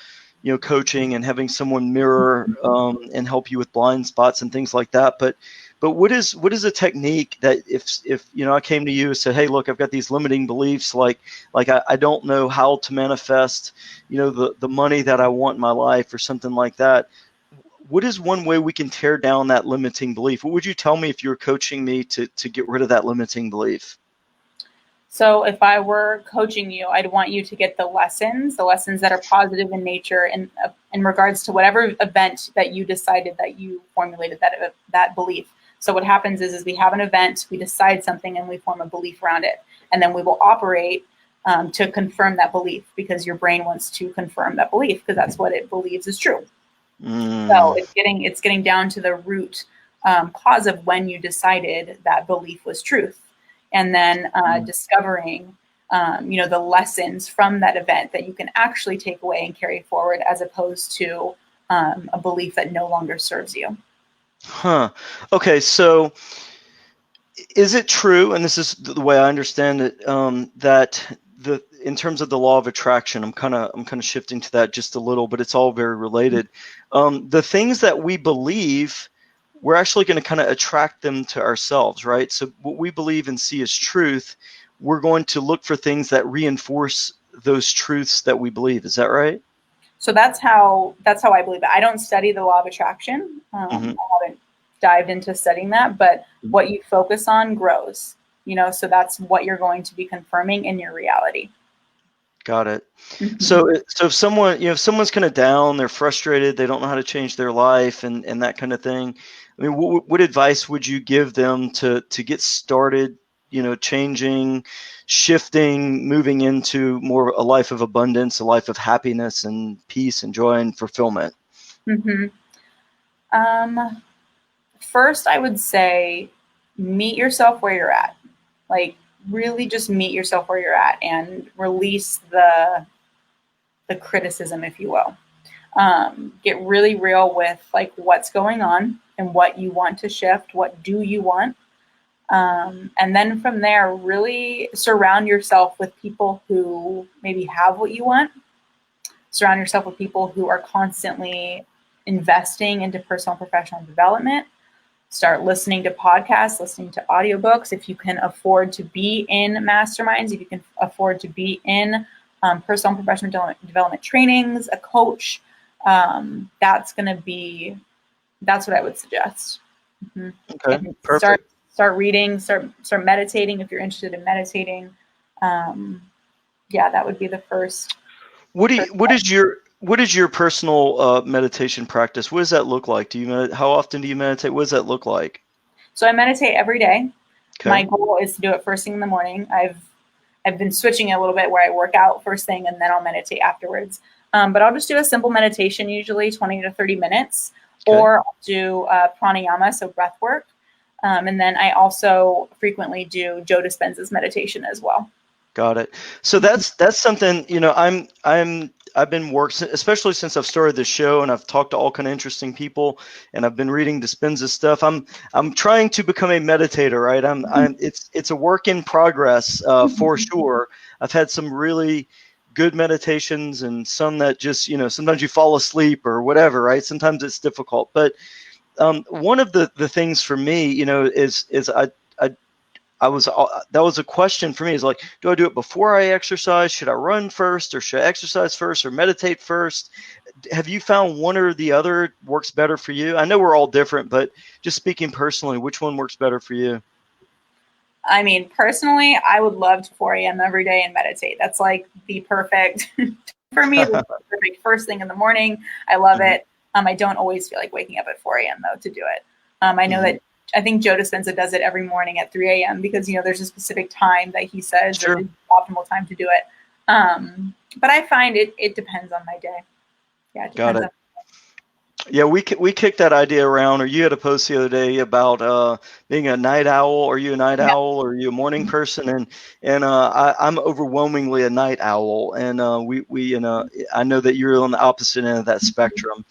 S1: coaching and having someone mirror and help you with blind spots and things like that. But what is a technique that if I came to you and said, hey, look, I've got these limiting beliefs, like I don't know how to manifest, the money that I want in my life or something like that. What is one way we can tear down that limiting belief? What would you tell me if you were coaching me to get rid of that limiting belief?
S2: So if I were coaching you, I'd want you to get the lessons that are positive in nature in regards to whatever event that you decided that you formulated that belief. So what happens is we have an event, we decide something, and we form a belief around it. And then we will operate to confirm that belief, because your brain wants to confirm that belief because that's what it believes is true. So it's getting down to the root cause of when you decided that belief was truth. And then discovering, the lessons from that event that you can actually take away and carry forward, as opposed to a belief that no longer serves you.
S1: Huh. Okay. So is it true, and this is the way I understand it, that in terms of the law of attraction, I'm kind of shifting to that just a little, but it's all very related. The things that we believe, we're actually going to kind of attract them to ourselves, right? So what we believe and see as truth, we're going to look for things that reinforce those truths that we believe. Is that right?
S2: So that's how I believe it. I don't study the law of attraction. I haven't dived into studying that, but what you focus on grows, so that's what you're going to be confirming in your reality.
S1: Got it. So if someone's kind of down, they're frustrated, they don't know how to change their life and that kind of thing. I mean, what advice would you give them to get started, changing, shifting, moving into more a life of abundance, a life of happiness and peace and joy and fulfillment?
S2: First, I would say meet yourself where you're at. Like, really just meet yourself where you're at and release the criticism, if you will. Get really real with like what's going on and what you want to shift. What do you want? And then from there, really surround yourself with people who maybe have what you want. Surround yourself with people who are constantly investing into personal and professional development. Start listening to podcasts, listening to audiobooks. If you can afford to be in masterminds, if you can afford to be in personal and professional development trainings, a coach, that's what I would suggest.
S1: Okay, perfect.
S2: Start reading, start meditating if you're interested in meditating. That would be the first.
S1: What is your personal meditation practice? What does that look like? How often do you meditate? What does that look like?
S2: So I meditate every day.
S1: Okay.
S2: My goal is to do it first thing in the morning. I've been switching a little bit where I work out first thing and then I'll meditate afterwards. But I'll just do a simple meditation, usually 20 to 30 minutes, or I'll do pranayama, so breath work. And then I also frequently do Joe Dispenza's meditation as well.
S1: Got it. So that's something, I've been working, especially since I've started this show and I've talked to all kind of interesting people and I've been reading Dispenza stuff. I'm trying to become a meditator, right? It's a work in progress, for sure. I've had some really good meditations and some that just, sometimes you fall asleep or whatever, right? Sometimes it's difficult, but one of the things for me, is that was a question for me, is like, do I do it before I exercise? Should I run first, or should I exercise first, or meditate first? Have you found one or the other works better for you? I know we're all different, but just speaking personally, which one works better for you?
S2: I mean, personally, I would love to 4 a.m. every day and meditate. That's like the perfect, for me, the perfect first thing in the morning. I love it. I don't always feel like waking up at 4 a.m. though to do it. I know that I think Joe Dispenza does it every morning at 3 a.m. because, there's a specific time that he says is the optimal time to do it. But I find it depends on my day. Yeah, it depends. Got it.
S1: Yeah, we kicked that idea around, or you had a post the other day about being a night owl. Are you a night owl, or are you a morning person? And I'm overwhelmingly a night owl, and I know that you're on the opposite end of that spectrum.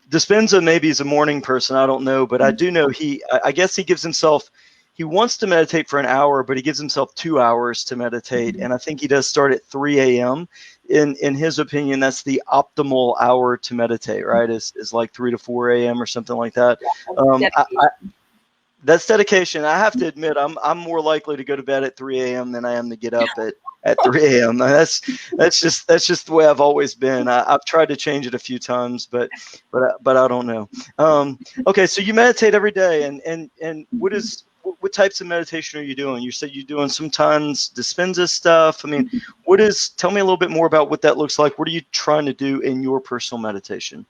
S1: Dispenza maybe is a morning person, I don't know, but I do know I guess he gives himself, he wants to meditate for an hour, but he gives himself 2 hours to meditate, and I think he does start at 3 a.m. In his opinion, that's the optimal hour to meditate, right? Is like 3 to 4 a.m. or something like that. That's dedication. I have to admit, I'm more likely to go to bed at 3 a.m. than I am to get up at 3 a.m. That's just the way I've always been. I've tried to change it a few times, but I don't know. Okay, so you meditate every day, and what is what types of meditation are you doing? You said you're doing sometimes Dispenza stuff. I mean, tell me a little bit more about what that looks like. What are you trying to do in your personal meditation?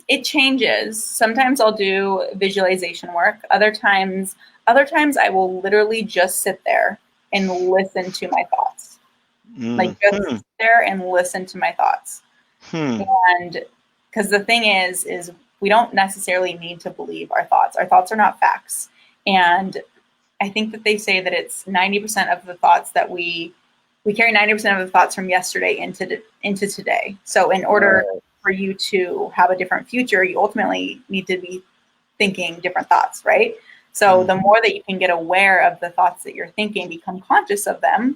S2: It changes. Sometimes I'll do visualization work. Other times I will literally just sit there and listen to my thoughts. Like just sit there and listen to my thoughts. And because the thing is we don't necessarily need to believe our thoughts. Our thoughts are not facts. And I think that they say that it's 90% of the thoughts that we carry 90% of the thoughts from yesterday into today. So in order for you to have a different future, you ultimately need to be thinking different thoughts, right? So the more that you can get aware of the thoughts that you're thinking, become conscious of them,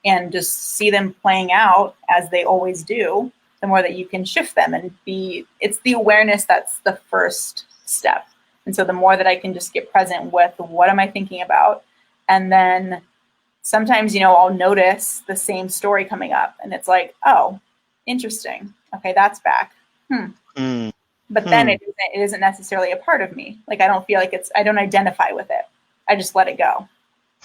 S2: and just see them playing out as they always do, the more that you can shift them and it's the awareness that's the first step. And so the more that I can just get present with what am I thinking about, and then sometimes, I'll notice the same story coming up and it's like, oh, interesting. Okay, that's back. But then it isn't necessarily a part of me. Like I don't feel like I don't identify with it. I just let it go.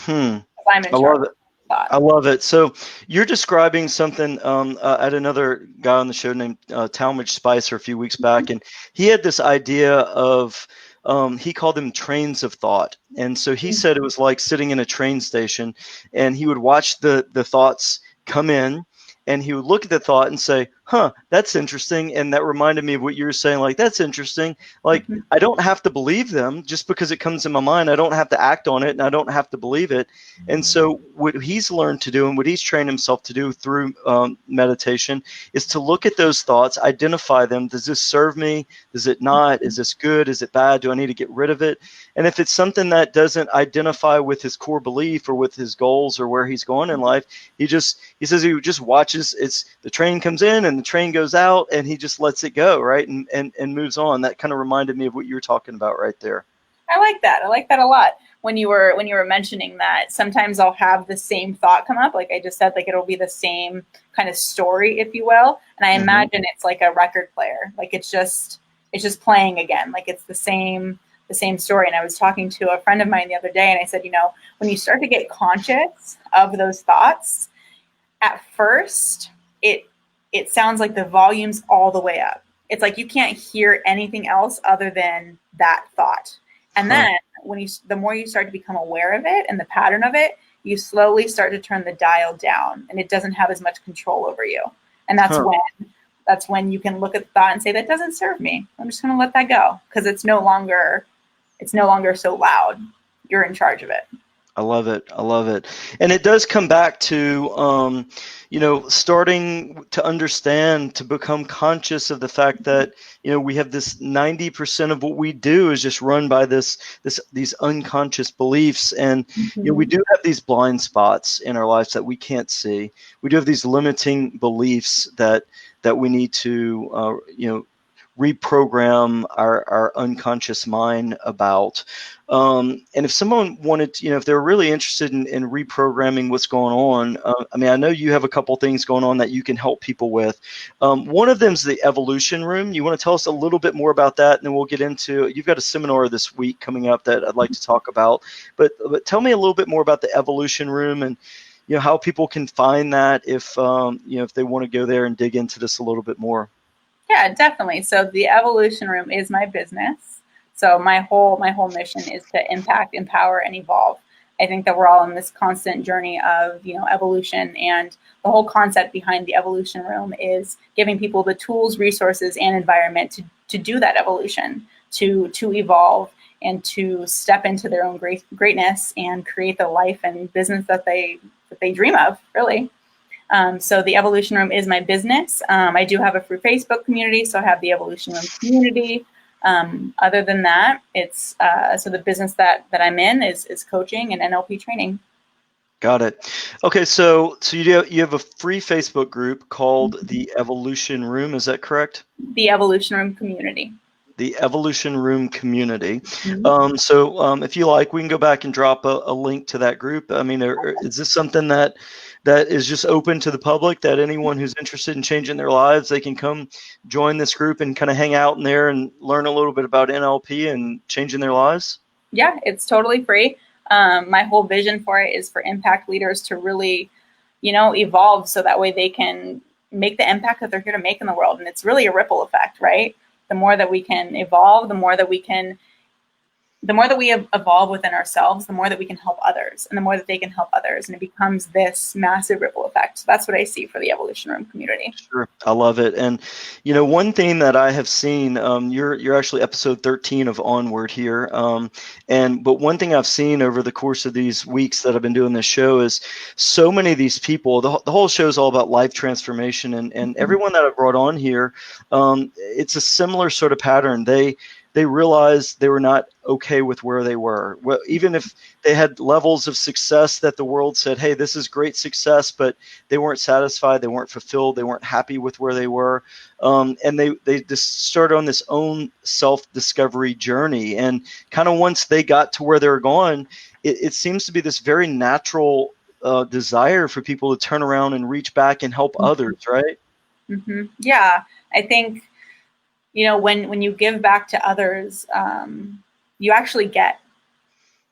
S2: I'm in charge.
S1: I love it. So you're describing something. I had another guy on the show named Talmadge Spicer a few weeks back, and he had this idea of he called them trains of thought. And so he said it was like sitting in a train station, and he would watch the thoughts come in, and he would look at the thought and say, huh, that's interesting. And that reminded me of what you were saying, like, that's interesting. Like, I don't have to believe them just because it comes in my mind. I don't have to act on it, and I don't have to believe it. And so what he's learned to do and what he's trained himself to do through meditation is to look at those thoughts, identify them. Does this serve me? Does it not? Is this good? Is it bad? Do I need to get rid of it? And if it's something that doesn't identify with his core belief or with his goals or where he's going in life, he says he just watches. The train comes in and the train goes out, and he just lets it go, right, and moves on. That kind of reminded me of what you were talking about right there.
S2: I like that. I like that a lot. When you were mentioning that, sometimes I'll have the same thought come up, like I just said, like it'll be the same kind of story, if you will, and I imagine it's like a record player, like it's just playing again, like it's the same story. And I was talking to a friend of mine the other day, and I said, when you start to get conscious of those thoughts, at first it sounds like the volume's all the way up. It's like you can't hear anything else other than that thought. And then the more you start to become aware of it and the pattern of it, you slowly start to turn the dial down, and it doesn't have as much control over you. And that's when you can look at the thought and say, that doesn't serve me. I'm just going to let that go, because it's no longer so loud. You're in charge of it.
S1: I love it. And it does come back to, starting to understand, to become conscious of the fact that, we have this 90% of what we do is just run by these unconscious beliefs. And, we do have these blind spots in our lives that we can't see. We do have these limiting beliefs that we need to, reprogram our unconscious mind about. And if someone wanted to, if they're really interested in reprogramming what's going on, I know you have a couple things going on that you can help people with. One of them is the Evolution Room. You want to tell us a little bit more about that, and then we'll get into, you've got a seminar this week coming up that I'd like to talk about, but tell me a little bit more about the Evolution Room and, how people can find that if they want to go there and dig into this a little bit more.
S2: Yeah, definitely. So the Evolution Room is my business. So my whole mission is to impact, empower, and evolve. I think that we're all in this constant journey of, evolution, and the whole concept behind the Evolution Room is giving people the tools, resources, and environment to do that evolution, to evolve, and to step into their own greatness and create the life and business that they dream of, really. So the Evolution Room is my business. I do have a free Facebook community, so I have the Evolution Room community. Other than that, it's so the business that I'm in is coaching and NLP training.
S1: Got it. Okay, so you have a free Facebook group called the Evolution Room. Is that correct?
S2: The Evolution Room community.
S1: The Evolution Room community. So if you like, we can go back and drop a link to that group. Is this something that is just open to the public, that anyone who's interested in changing their lives, they can come join this group and kind of hang out in there and learn a little bit about NLP and changing their lives?
S2: Yeah, it's totally free. My whole vision for it is for impact leaders to really, evolve so that way they can make the impact that they're here to make in the world. And it's really a ripple effect, right? The more that we can evolve, the more that we evolve within ourselves, the more that we can help others, and the more that they can help others, and it becomes this massive ripple effect. So that's what I see for the Evolution Room community.
S1: Sure, I love it. And one thing that I have seen, you're actually episode 13 of Onward here, but one thing I've seen over the course of these weeks that I've been doing this show is so many of these people. The whole show is all about life transformation, and everyone that I've brought on here, it's a similar sort of pattern. They realized they were not okay with where they were. Well, even if they had levels of success that the world said, hey, this is great success, but they weren't satisfied, they weren't fulfilled, they weren't happy with where they were. And they just started on this own self-discovery journey. And kind of once they got to where they were going, it seems to be this very natural desire for people to turn around and reach back and help others, right?
S2: Mm-hmm. Yeah, I think when you give back to others, you actually get.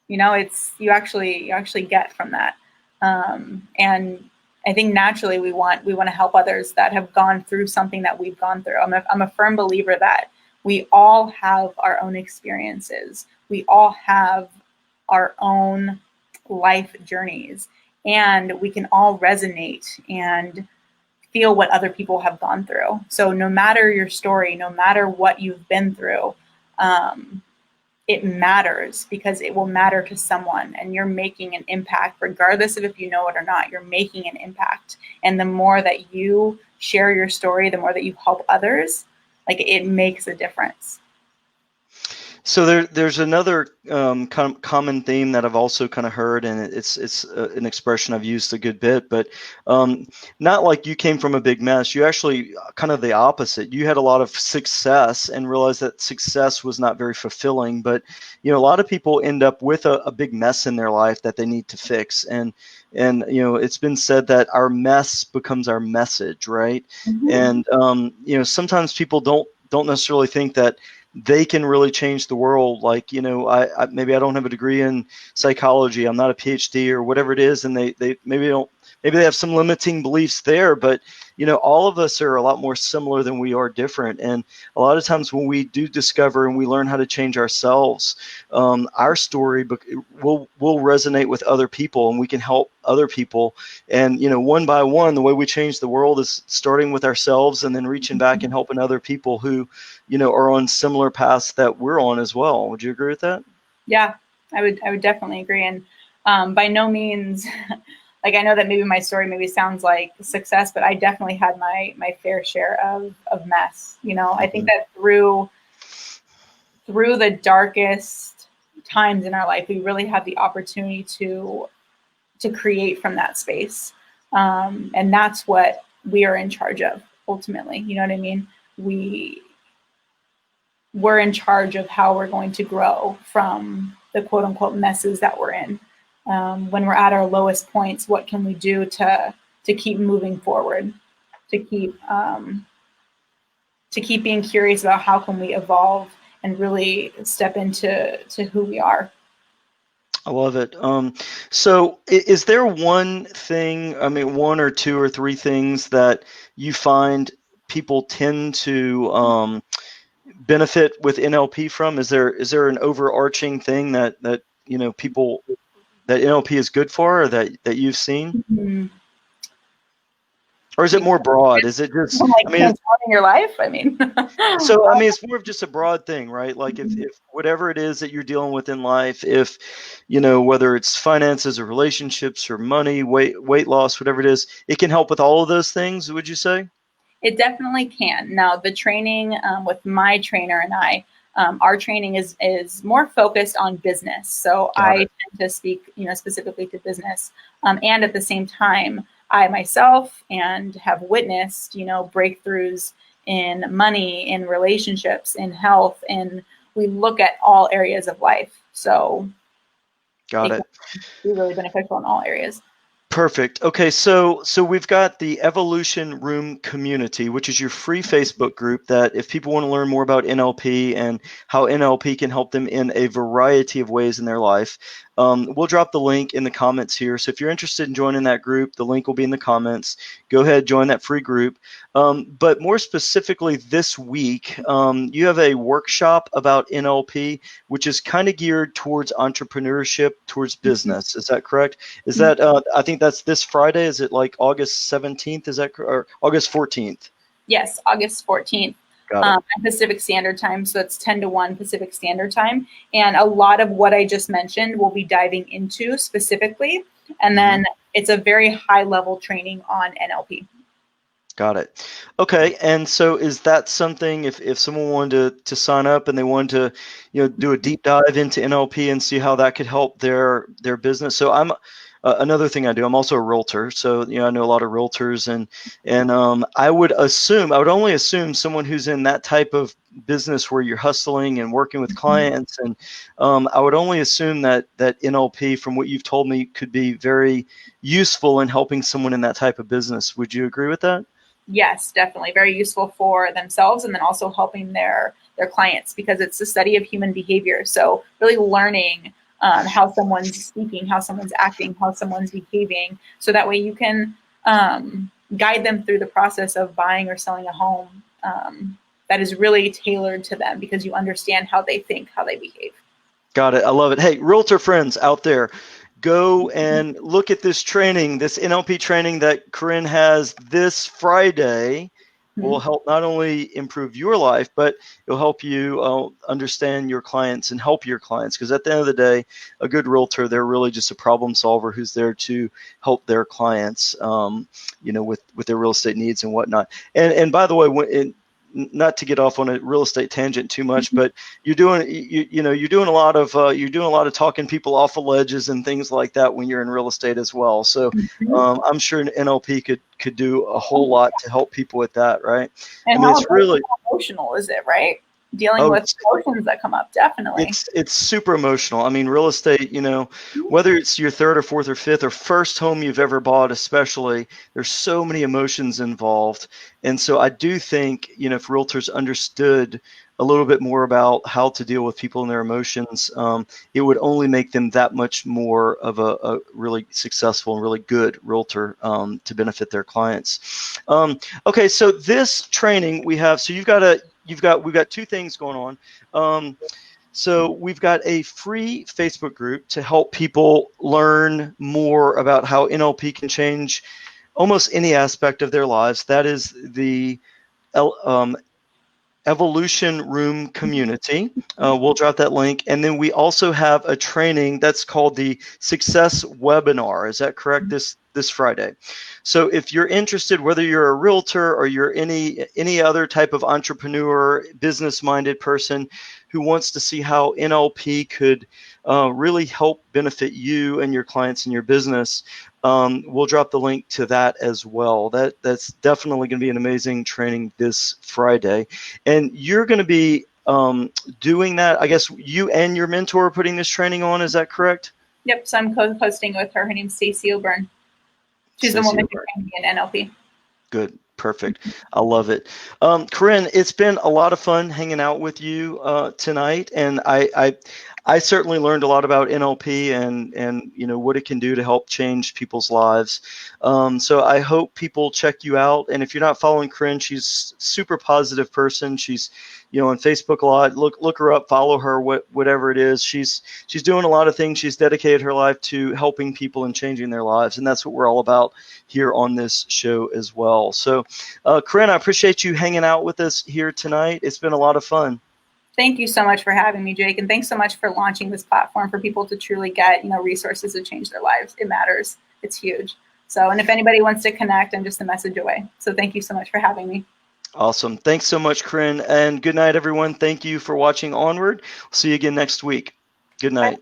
S2: You actually get from that. And I think naturally we want to help others that have gone through something that we've gone through. I'm a firm believer that we all have our own experiences. We all have our own life journeys, and we can all resonate and feel what other people have gone through. So no matter your story, no matter what you've been through, it matters because it will matter to someone, and you're making an impact regardless of if you know it or not. You're making an impact. And the more that you share your story, the more that you help others, like, it makes a difference.
S1: So there's another common theme that I've also kind of heard, and it's an expression I've used a good bit, but not like you came from a big mess. You actually kind of the opposite. You had a lot of success and realized that success was not very fulfilling. But a lot of people end up with a big mess in their life that they need to fix, and it's been said that our mess becomes our message, right?
S2: Mm-hmm.
S1: And sometimes people don't necessarily think that they can really change the world. Like, I maybe I don't have a degree in psychology, I'm not a PhD or whatever it is, and they maybe they have some limiting beliefs there, but all of us are a lot more similar than we are different. And a lot of times when we do discover and we learn how to change ourselves, our story will resonate with other people, and we can help other people. And one by one, the way we change the world is starting with ourselves and then reaching back and helping other people who are on similar paths that we're on as well. Would you agree with that?
S2: Yeah, I would definitely agree. And by no means, like, I know that maybe my story maybe sounds like success, but I definitely had my fair share of mess. I think that through the darkest times in our life, we really have the opportunity to create from that space. And that's what we are in charge of ultimately. You know what I mean? We're in charge of how we're going to grow from the quote unquote messes that we're in. When we're at our lowest points, what can we do to keep moving forward, to keep being curious about how can we evolve and really step into who we are.
S1: I love it. So is there one thing, one or two or three things that you find people tend to benefit with NLP from? Is there an overarching thing that people that NLP is good for, or that you've seen?
S2: Mm-hmm.
S1: Or is it more broad? Is it just,
S2: transforming your life?
S1: So, it's more of just a broad thing, right? Like if whatever it is that you're dealing with in life, if, whether it's finances or relationships or money, weight loss, whatever it is, it can help with all of those things, would you say?
S2: It definitely can. Now, the training with my trainer and I, our training is more focused on business. So I tend to speak, specifically to business. And at the same time, I myself and have witnessed, breakthroughs in money, in relationships, in health, and we look at all areas of life. So
S1: Got it.
S2: Can be really beneficial in all areas.
S1: Perfect. Okay, so we've got the Evolution Room community, which is your free Facebook group that if people want to learn more about NLP and how NLP can help them in a variety of ways in their life, we'll drop the link in the comments here. So if you're interested in joining that group, the link will be in the comments. Go ahead, join that free group. But more specifically this week, you have a workshop about NLP, which is kind of geared towards entrepreneurship, towards business. Is that correct? Is that, I think that's this Friday. Is it like August 17th? Is that correct? Or August 14th?
S2: Yes, August 14th. At Pacific Standard Time, so it's 10 to 1 Pacific Standard Time. And a lot of what I just mentioned we'll be diving into specifically. And then it's a very high-level training on NLP.
S1: Got it. Okay, and so is that something, if someone wanted to sign up and they wanted to, do a deep dive into NLP and see how that could help their business? So I'm another thing I do. I'm also a realtor, so I know a lot of realtors, and I would only assume someone who's in that type of business where you're hustling and working with clients, and I would only assume that NLP, from what you've told me, could be very useful in helping someone in that type of business. Would you agree with that?
S2: Yes, definitely. Very useful for themselves and then also helping their clients, because it's the study of human behavior. So really learning how someone's speaking, how someone's acting, how someone's behaving, so that way you can guide them through the process of buying or selling a home that is really tailored to them, because you understand how they think, how they behave.
S1: Got it. I love it. Hey, realtor friends out there, go and look at this training, this NLP training that Corryn has this Friday. Will help not only improve your life, but it'll help you understand your clients and help your clients. Because at the end of the day, a good realtor, they're really just a problem solver who's there to help their clients, with their real estate needs and whatnot. And by the way, not to get off on a real estate tangent too much, but you're doing a lot of talking people off of ledges and things like that when you're in real estate as well. So I'm sure an NLP could do a whole lot to help people with that, right?
S2: And how really emotional is it, right? Dealing with emotions that come up, definitely.
S1: It's super emotional. I mean, real estate, whether it's your third or fourth or fifth or first home you've ever bought, especially, there's so many emotions involved. And so I do think, if realtors understood a little bit more about how to deal with people and their emotions, it would only make them that much more of a really successful and really good realtor to benefit their clients. Okay, so this training we've got two things going on. So we've got a free Facebook group to help people learn more about how NLP can change almost any aspect of their lives. That is the Evolution Room community. We'll drop that link. And then we also have a training that's called the Success Webinar. Is that correct? This Friday. So if you're interested, whether you're a realtor or you're any other type of entrepreneur, business-minded person who wants to see how NLP could really help benefit you and your clients in your business, we'll drop the link to that as well. That's definitely going to be an amazing training this Friday. And you're going to be doing that. I guess you and your mentor are putting this training on. Is that correct?
S2: Yep. So I'm co-hosting with her. Her name's Stacey O'Byrne. She's the woman who trained me in NLP. Good.
S1: Perfect. I love it. Corryn, it's been a lot of fun hanging out with you tonight. And I certainly learned a lot about NLP and what it can do to help change people's lives. So I hope people check you out. And if you're not following Corryn, she's a super positive person. She's on Facebook a lot. Look her up, follow her, whatever it is. She's doing a lot of things. She's dedicated her life to helping people and changing their lives. And that's what we're all about here on this show as well. So Corryn, I appreciate you hanging out with us here tonight. It's been a lot of fun.
S2: Thank you so much for having me, Jake. And thanks so much for launching this platform for people to truly get, resources to change their lives. It matters. It's huge. So, and if anybody wants to connect, I'm just a message away. So thank you so much for having me.
S1: Awesome. Thanks so much, Corryn. And good night, everyone. Thank you for watching Onward. See you again next week. Good night. Bye.